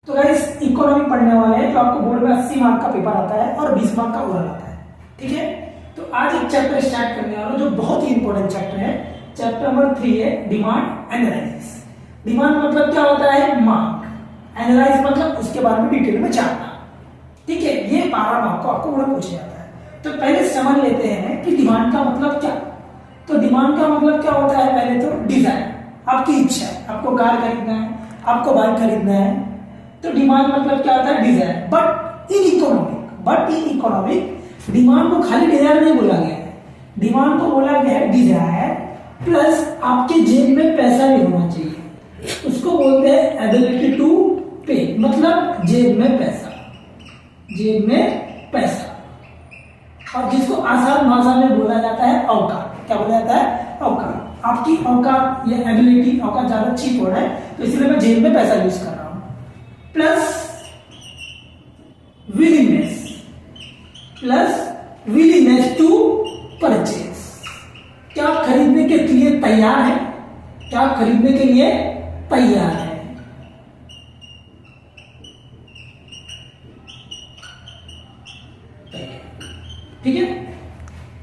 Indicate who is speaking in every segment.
Speaker 1: तो guys economy पढ़ने वाले हैं तो आपको बोर्ड में 80 मार्क का पेपर आता है और 20 मार्क का ओरल आता है। ठीक है, तो आज एक चैप्टर स्टार्ट करने वाला हूं जो बहुत ही इंपॉर्टेंट चैप्टर है। चैप्टर नंबर 3 है डिमांड एनालिसिस। डिमांड मतलब क्या होता है? मांग। एनालाइज मतलब उसके बारे में डिटेल में जानना। ठीक है, ये 12 मार्क को आपको बोर्ड पूछा जाता है। तो पहले समझ लेते हैं कि डिमांड का मतलब क्या। तो डिमांड का मतलब क्या होता है? पहले तो डिजायर, आपकी इच्छा है, आपको कार खरीदना है, आपको बाइक खरीदना है, तो डिमांड मतलब क्या होता है? Desire. But in economic demand को खाली डिजायर नहीं बोला गया है, डिमांड को बोला गया है डिजायर प्लस आपके जेब में पैसा भी होना चाहिए। उसको बोलते हैं एबिलिटी टू पे, मतलब जेब में पैसा, जेब में पैसा। और जिसको आसान भाषा में बोला जाता है औकात। क्या बोला जाता है? औकात। आपकी औकात या एबिलिटी, औकात ज्यादा चीप वर्ड है तो इसलिए मैं जेब में पैसा यूज कर रहा हूं। प्लस विलिंगनेस टू परचेज, क्या खरीदने के लिए तैयार है, क्या खरीदने के लिए तैयार है। ठीक है,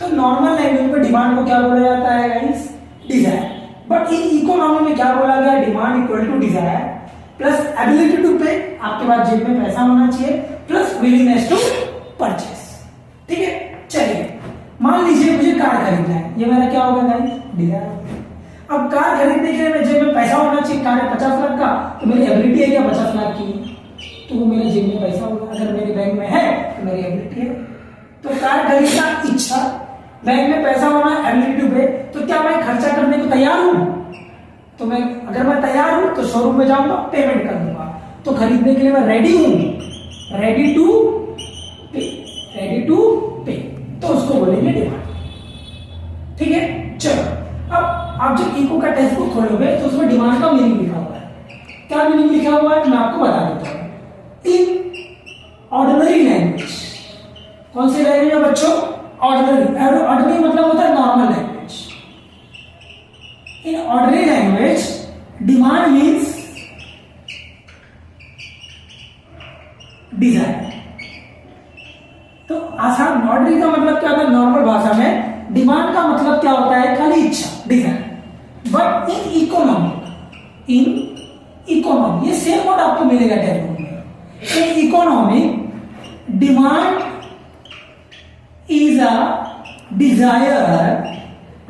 Speaker 1: तो नॉर्मल लैंग्वेज में डिमांड को क्या बोला जाता है guys? Desire. But in economy में क्या बोला गया? Demand equal to desire plus ability to pay, आपके पास जेब में पैसा होना चाहिए, प्लस विलिंगनेस टू परचेज। ठीक है, चलिए मान लीजिए मुझे कार खरीदना है, ये मेरा क्या होगा गाइस? डिजायर। अब कार खरीदने के लिए मेरे जेब में पैसा होना चाहिए, कार है 50 लाख का, तो मेरी एबिलिटी है क्या 50 लाख की? तो वो मेरे जेब में पैसा होगा। अगर मेरे बैंक में है तो मेरी एबिलिटी है। तो कार खरीदना इच्छा, बैंक में पैसा होना एबिलिटी टू पे, तो क्या मैं खर्चा करने को तैयार हूं? तो मैं अगर मैं तैयार हूं तो शोरूम में जाऊंगा, पेमेंट कर दूंगा। तो खरीदने के लिए मैं रेडी हूं, रेडी टू पे, तो उसको बोलेंगे डिमांड। ठीक है, चलो अब आप जब इको का टेक्स्ट बुक खोलोगे तो उसमें डिमांड का मीनिंग लिखा हुआ है। क्या मीनिंग लिखा हुआ है मैं आपको बता देता हूं। इन ऑर्डिनरी लैंग्वेज, कौन सी लैंग्वेज है बच्चों? ऑर्डिनरी मतलब होता है normal language. In ordinary language demand means desire. तो आसान ऑर्डिनरी का मतलब क्या होता है? नॉर्मल भाषा में डिमांड का मतलब क्या होता है? खाली इच्छा, डिजायर। बट इन इकोनॉमी ये सेम वर्ड आपको मिलेगा टेक्स्ट बुक में। In economy demand is a desire,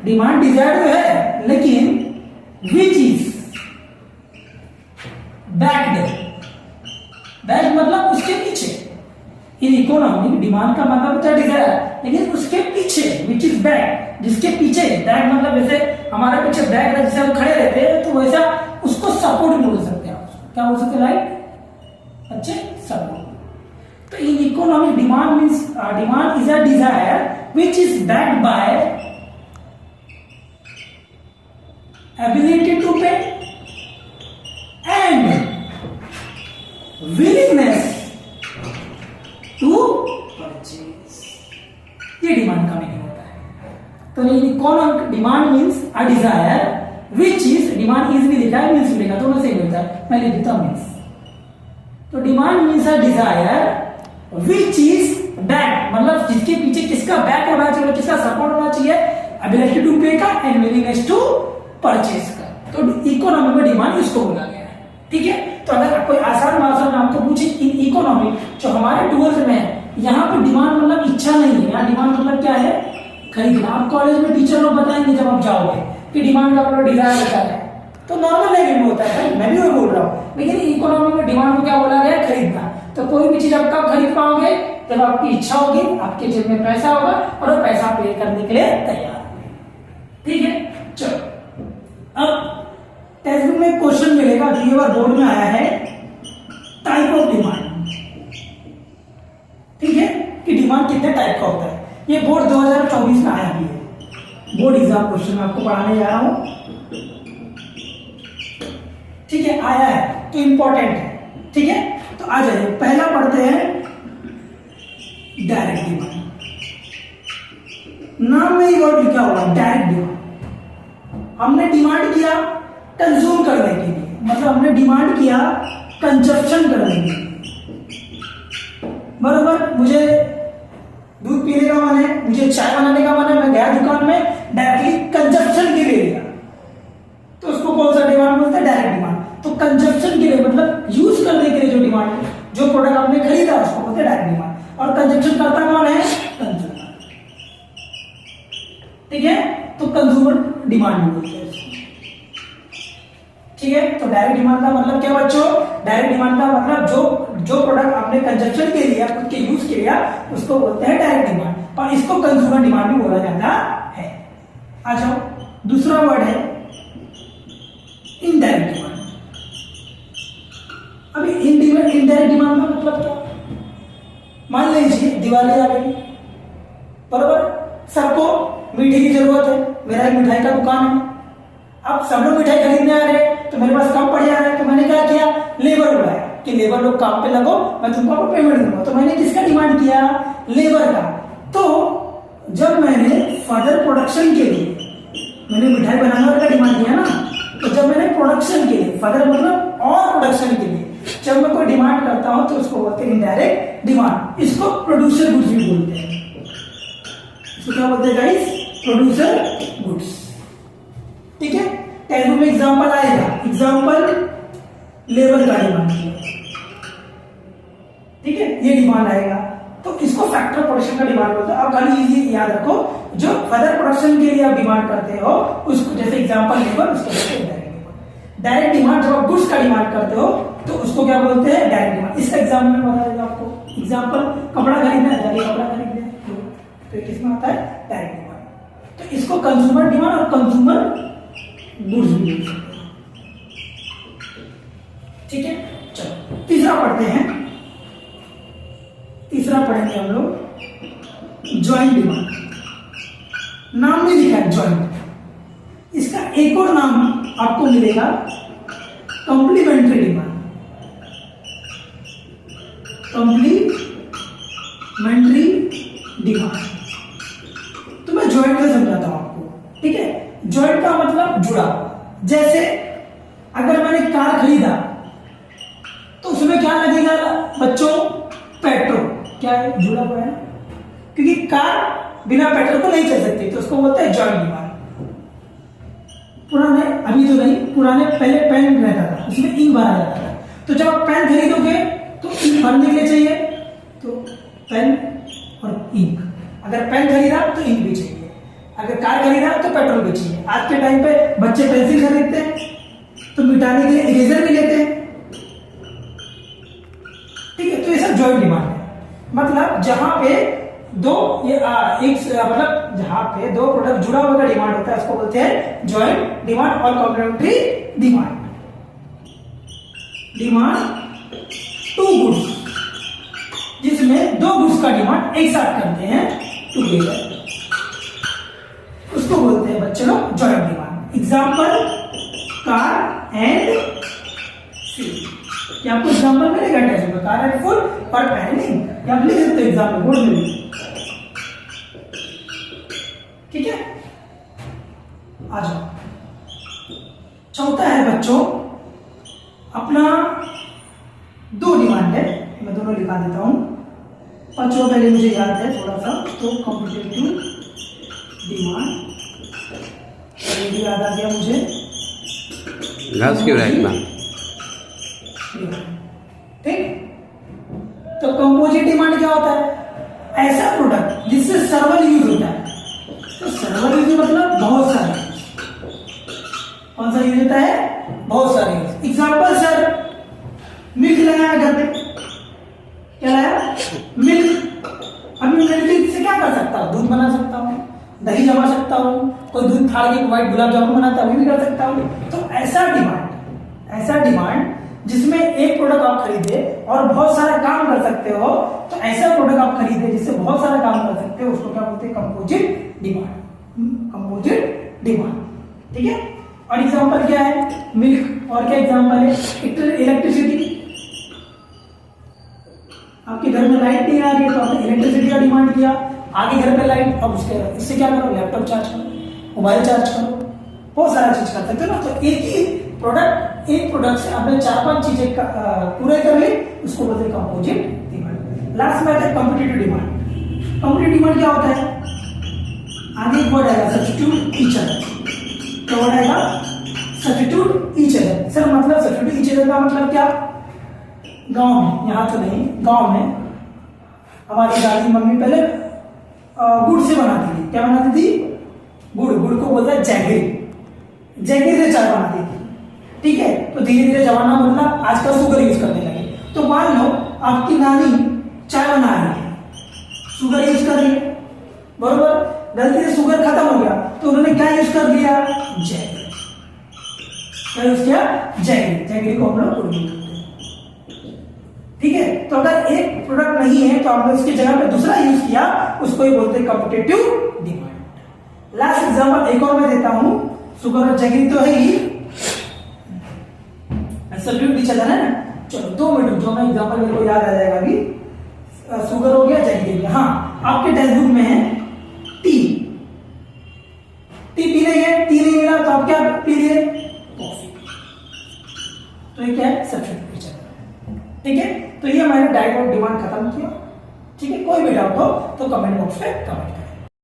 Speaker 1: demand desire तो है लेकिन विच इज बैक मतलब उसके पीछे। इन इकोनॉमी डिमांड का मतलब होता है डिजायर लेकिन उसके पीछे, विच इज बैक, जिसके पीछे। बैक मतलब जैसे हमारे पीछे बैक है, जैसे हम खड़े रहते हैं तो वैसा उसको सपोर्ट भी बोल सकते हैं आप। क्या बोल सकते हैं? लाइक अच्छे सपोर्ट। तो in economy demand means demand is a desire which is backed by ability to pay and willingness to purchase. ये डिमांड का मीनिंग होता है। तो in economic demand means a desire which is, demand is भी लिखा है, means भी लिखा, दोनों से मिलता है, मैं लिख देता हूं मीन्स। तो demand means a desire which is back, मतलब जिसके पीछे किसका बैक होना चाहिए, किसका सपोर्ट होना चाहिए, एबिलिटी टू पे का एंड विलिंगनेस टू परचेज का। तो इकोनॉमी में डिमांड इसको बोला गया है। ठीक है, तो अगर कोई आसान भाषा में आपको पूछे इन इकोनॉमी जो हमारे 12th में है, यहाँ पे डिमांड मतलब इच्छा नहीं है, यहाँ डिमांड मतलब क्या है? खरीदना। आप कॉलेज में टीचर लोग बताएंगे जब आप जाओगे कि डिमांड का मतलब डिजायर होता है, तो नॉर्मल लैंग्वेज में होता है, मैं भी वही बोल रहा हूँ। लेकिन इकोनॉमी में डिमांड को क्या बोला गया? खरीदना। तो कोई भी चीज आप कब खरीद पाओगे? जब आपकी इच्छा होगी, आपके जेब में पैसा होगा और वो पैसा पे करने के लिए तैयार होंगे। ठीक है, चलो अब टेक्स्ट बुक में क्वेश्चन मिलेगा जो ये बार बोर्ड में आया है, टाइप ऑफ डिमांड। ठीक है, कि डिमांड कितने टाइप का होता है। ये बोर्ड 2024 में आया भी है, बोर्ड एग्जाम क्वेश्चन आपको पढ़ाने जा रहा हूं। ठीक है, आया है तो इंपॉर्टेंट है। ठीक है, तो आ जाइए पहला पढ़ते हैं डायरेक्ट डिमांड। नाम में ही वर्ड लिखा हुआ डायरेक्ट डिमांड। हमने डिमांड किया कंज्यूम करने के लिए, मतलब हमने डिमांड किया कंजप्शन करने के लिए। बरोबर, मुझे दूध पीने का मन है, मुझे चाय बनाने का मन है, मैं गया दुकान में, डायरेक्टली कंजप्शन के लिए लिया, तो उसको कौन सा डिमांड बोलते हैं? Direct demand. तो कंजप्शन के लिए मतलब यूज करने के लिए जो डिमांड है, जो प्रोडक्ट आपने खरीदा उसको बोलते हैं डायरेक्ट डिमांड। और कंजप्शन करता कौन है? कंज्यूमर। ठीक है, तो कंज्यूमर डिमांड भी बोलते हैं इसको। ठीक है, तो डायरेक्ट डिमांड का मतलब क्या बच्चों? डायरेक्ट डिमांड का मतलब जो प्रोडक्ट आपने कंजप्शन के लिए खुद के यूज के लिए उसको बोलते हैं डायरेक्ट डिमांड, पर इसको कंज्यूमर डिमांड भी बोला जाता है। आ जाओ, दूसरा वर्ड है इनडायरेक्ट डिमांड। अभी इनडायरेक्ट डिमांड का मतलब क्या? मान लीजिए दिवाली आ गई, बराबर, सबको मीठे की जरूरत है, मेरा एक मिठाई का दुकान है, अब सब लोग मिठाई खरीदने आ रहे हैं, तो मेरे पास कम पड़ जा रहा है, तो मैंने क्या किया? लेबर बुलाया कि लेबर लोग काम पे लगो, मैं तुमको पेमेंट दूंगा। तो मैंने किसका डिमांड किया? लेबर का। तो जब मैंने फर्दर प्रोडक्शन के लिए मैंने मिठाई बनाने वाले का डिमांड किया ना, तो जब मैंने प्रोडक्शन के लिए, फर्दर मतलब और प्रोडक्शन के लिए जब मैं कोई डिमांड करता हूं, तो उसको बोलते हैं इनडायरेक्ट डिमांड। इसको प्रोड्यूसर गुड्स भी बोलते हैं। इसको क्या बोलते हैं गाइस? Producer goods. ठीक है, टेक्स्ट में एग्जांपल आएगा, एग्जांपल लेबर का डिमांड किया, ठीक है, ये डिमांड आएगा, तो इसको फैक्टर प्रोडक्शन का डिमांड बोलते हैं। अब खाली ये याद रखो, जो फर्दर प्रोडक्शन के लिए आप डिमांड करते हो उसको, जैसे एग्जांपल लेबर, उसको बोलते हैं डायरेक्ट डिमांड। डायरेक्ट डिमांड जब आप गुड्स का डिमांड करते हो तो उसको क्या बोलते हैं? Direct demand. इसका एग्जांपल मैं बता देता हूं आपको। एग्जांपल, कपड़ा खरीदना है, जाके कपड़ा खरीदना है, तो किसमें आता है? Direct demand. तो इसको कंज्यूमर डिमांड और कंज्यूमर गुड्स भी बोल सकते हैं। ठीक है, चलो तीसरा पढ़ते हैं। तीसरा पढ़ेंगे हम लोग ज्वाइंट डिमांड। नाम में लिखा है ज्वाइंट, इसका एक और नाम आपको मिलेगा कॉम्प्लीमेंट्री डिमांड। कॉम्प्लीमेंट्री डिमांड तो मैं ज्वाइंट में समझाता हूं आपको। ठीक है, ज्वाइंट का मतलब जुड़ा। जैसे अगर मैंने कार खरीदा तो उसमें क्या लगेगा बच्चों? पेट्रोल। क्या है? जुड़ा हुआ है, क्योंकि कार बिना पेट्रोल को नहीं चल सकती, तो उसको बोलते हैं ज्वाइंट डिमांड। पुराने, अभी तो नहीं, पुराने पहले पेन रहता था, उसमें इंक भरा जाता था, तो जब आप पेन खरीदोगे तो इंक भरने के लिए चाहिए, तो पेन और इंक। अगर पेन खरीदा तो इंक भी चाहिए, अगर कार खरीदा तो पेट्रोल भी चाहिए। आज के टाइम पे बच्चे पेंसिल खरीदते हैं तो मिटाने के लिए इरेजर भी लेते हैं। ठीक है, तो ये सब ज्वाइंट डिमांड है। मतलब जहां पे दो मतलब जहां पे दो प्रोडक्ट जुड़ा हुआ का डिमांड होता है, उसको बोलते हैं ज्वाइंट डिमांड और complementary demand. Demand two goods, जिसमें दो गुड्स का डिमांड एक साथ करते हैं टुगेदर, उसको बोलते हैं बच्चों लोग joint demand. Example car and fuel. क्या आपको एग्जांपल मिलेगा टेस्ट में? कार एंड फूल और पेन इंक, क्या आप लिख सकते हो एग्जांपल बोर्ड में? ठीक है, आ जाओ। चौथा है बच्चों अपना दो डिमांड है, मैं दोनों लिखा देता हूं। पांचवा पहले मुझे याद है थोड़ा सा, तो कॉम्पिटिटिव डिमांड ये भी याद आ गया मुझे।
Speaker 2: घास क्यों रखना?
Speaker 1: ठीक, तो कंपोजिट डिमांड क्या होता है? ऐसा प्रोडक्ट जिससे सर्वल यूज होता है। तो सर्वल यूज मतलब बहुत सारे। कौन सा यूज होता है? बहुत सारे यूज। एग्जांपल सर, मिल्क लाया घर पे, क्या लाया? मिल्क। अभी मिल्क से क्या कर सकता हूं? दूध बना सकता हूं, दही जमा सकता हूं, कोई दूध फाड़ के व्हाइट गुलाब जामुन बनाता है, वो भी कर सकता हूं। तो ऐसा डिमांड जिसमें एक प्रोडक्ट आप खरीदे और बहुत सारा काम कर सकते हो, तो ऐसा प्रोडक्ट आप खरीदे जिससे बहुत सारा काम कर सकते हो, उसको क्या बोलते हैं? Composite demand. Composite demand. ठीक है, और एग्जांपल क्या है? मिल्क। और क्या एग्जांपल है? इलेक्ट्रिसिटी। आपके घर में लाइट नहीं आ रही है तो आपने इलेक्ट्रिसिटी का डिमांड किया, आगे घर पे लाइट, अब उसके इससे क्या करो? लैपटॉप चार्ज करो, मोबाइल चार्ज करो, बहुत सारा चीज कर सकते हो ना। तो एक ही प्रोडक्ट, एक प्रोडक्ट से आपने 4-5 चीजें पूरे कर ली, उसको बोलते हैं कंपोजिट डिमांड। लास्ट में आता है कॉम्पिटिटिव डिमांड। कॉम्पिटिटिव डिमांड क्या होता है? आगे एक वर्ड आएगा सब्स्टिट्यूट ईच अदर। क्या वर्ड आएगा? Substitute each other. सर मतलब सब्स्टिट्यूट ईच अदर का मतलब क्या? गांव में, यहाँ तो नहीं, गांव में हमारी दादी मम्मी पहले गुड़ से बनाती थी। क्या बनाती थी? गुड़ को बोलता है जैगरी, जैगरी से चाय बनाती थी। ठीक है, तो धीरे धीरे जमाना बदला, आजकल शुगर यूज करने लगे। तो मान लो आपकी नानी चाय बना रही है, शुगर यूज कर रही है, बरोबर, गलती से शुगर खत्म हो गया तो उन्होंने क्या यूज कर दिया? जैगरी। क्या यूज किया? जैगरी। जैगरी को हम लोग गुड़ यूज करते हैं। ठीक है, तो अगर एक प्रोडक्ट नहीं है तो आपने उसकी जगह पे दूसरा यूज किया, उसको ही बोलते हैं कॉम्पिटिटिव डिमांड। लास्ट एग्जांपल एक और मैं देता हूं, शुगर और जैगरी तो है ही, सब्स्टिट्यूट ईच अदर है ना। चलो 2 मिनट जो मैं एग्जांपल मेरे को याद आ जाएगा अभी। शुगर हो गया, जैगरी हो गया। हाँ, आपके टेक्स्ट बुक में है टी पी रही है, टी नहीं मिला तो आप क्या पी रही है? कॉफी। तो ये क्या है? Substitute each other. ठीक है, तो ये मैंने डाइट और डिमांड खत्म किया। ठीक है, कोई भी डाउट हो तो कमेंट बॉक्स पे कमेंट करें।